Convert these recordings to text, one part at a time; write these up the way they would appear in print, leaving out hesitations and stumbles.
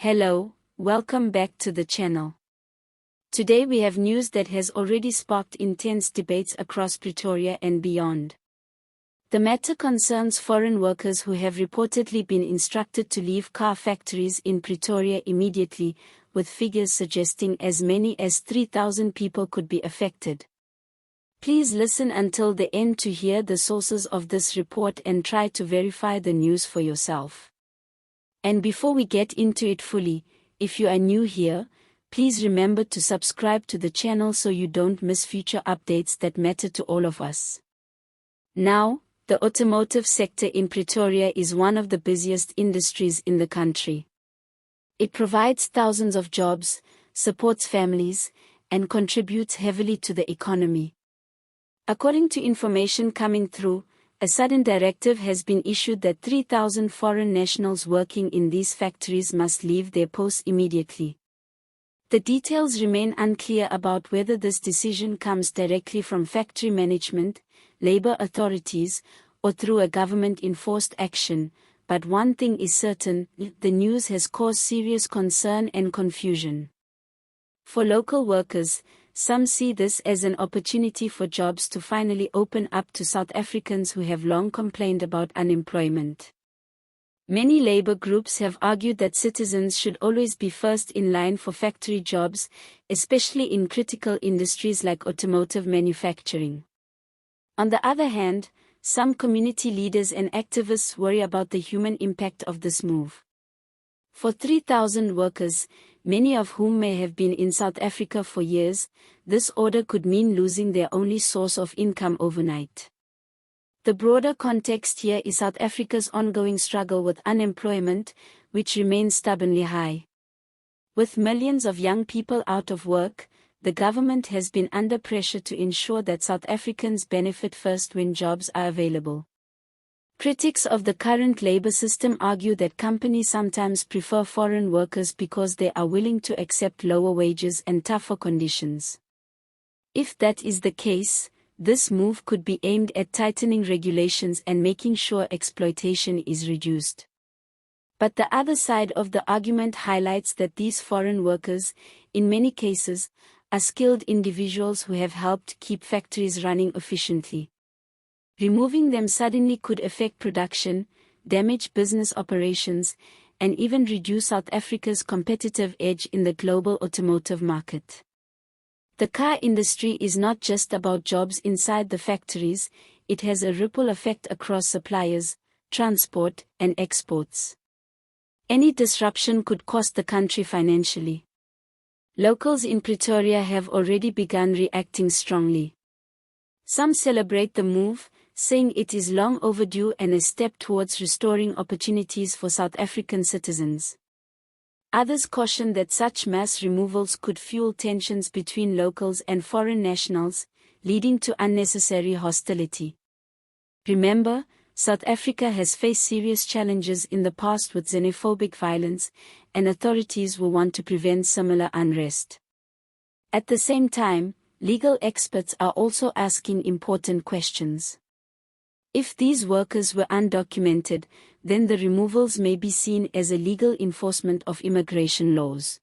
Hello, welcome back to the channel. Today we have news that has already sparked intense debates across Pretoria and beyond. The matter concerns foreign workers who have reportedly been instructed to leave car factories in Pretoria immediately, with figures suggesting as many as 3,000 people could be affected. Please listen until the end to hear the sources of this report and try to verify the news for yourself. And before we get into it fully, if you are new here, please remember to subscribe to the channel so you don't miss future updates that matter to all of us. Now, the automotive sector in Pretoria is one of the busiest industries in the country. It provides thousands of jobs, supports families, and contributes heavily to the economy. According to information coming through, a sudden directive has been issued that 3,000 foreign nationals working in these factories must leave their posts immediately. The details remain unclear about whether this decision comes directly from factory management, labor authorities, or through a government-enforced action, but one thing is certain, the news has caused serious concern and confusion. For local workers, some see this as an opportunity for jobs to finally open up to South Africans who have long complained about unemployment. Many labor groups have argued that citizens should always be first in line for factory jobs, especially in critical industries like automotive manufacturing. On the other hand, some community leaders and activists worry about the human impact of this move. For 3,000 workers, many of whom may have been in South Africa for years, this order could mean losing their only source of income overnight. The broader context here is South Africa's ongoing struggle with unemployment, which remains stubbornly high. With millions of young people out of work, the government has been under pressure to ensure that South Africans benefit first when jobs are available. Critics of the current labor system argue that companies sometimes prefer foreign workers because they are willing to accept lower wages and tougher conditions. If that is the case, this move could be aimed at tightening regulations and making sure exploitation is reduced. But the other side of the argument highlights that these foreign workers, in many cases, are skilled individuals who have helped keep factories running efficiently. Removing them suddenly could affect production, damage business operations, and even reduce South Africa's competitive edge in the global automotive market. The car industry is not just about jobs inside the factories, it has a ripple effect across suppliers, transport, and exports. Any disruption could cost the country financially. Locals in Pretoria have already begun reacting strongly. Some celebrate the move, saying it is long overdue and a step towards restoring opportunities for South African citizens. Others caution that such mass removals could fuel tensions between locals and foreign nationals, leading to unnecessary hostility. Remember, South Africa has faced serious challenges in the past with xenophobic violence, and authorities will want to prevent similar unrest. At the same time, legal experts are also asking important questions. If these workers were undocumented, then the removals may be seen as a legal enforcement of immigration laws.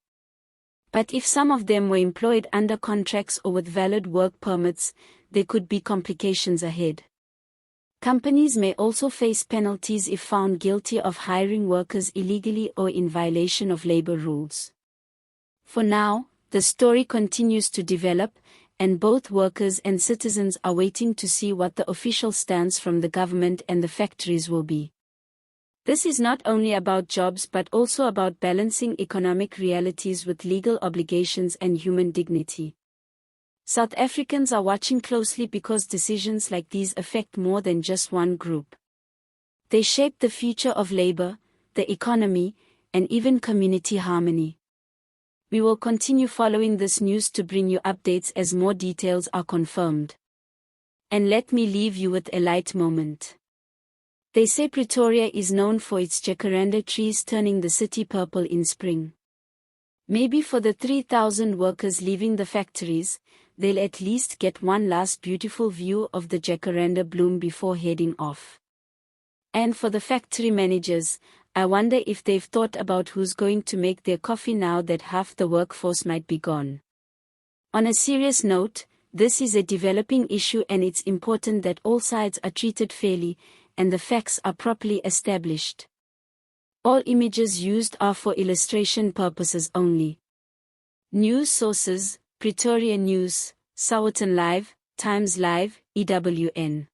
But if some of them were employed under contracts or with valid work permits, there could be complications ahead. Companies may also face penalties if found guilty of hiring workers illegally or in violation of labor rules. For now, the story continues to develop, and both workers and citizens are waiting to see what the official stance from the government and the factories will be. This is not only about jobs but also about balancing economic realities with legal obligations and human dignity. South Africans are watching closely because decisions like these affect more than just one group. They shape the future of labor, the economy, and even community harmony. We will continue following this news to bring you updates as more details are confirmed. And let me leave you with a light moment. They say Pretoria is known for its jacaranda trees turning the city purple in spring. Maybe for the 3,000 workers leaving the factories, they'll at least get one last beautiful view of the jacaranda bloom before heading off. And for the factory managers, I wonder if they've thought about who's going to make their coffee now that half the workforce might be gone. On a serious note, this is a developing issue and it's important that all sides are treated fairly, and the facts are properly established. All images used are for illustration purposes only. News sources: Pretoria News, Sowetan Live, Times Live, EWN.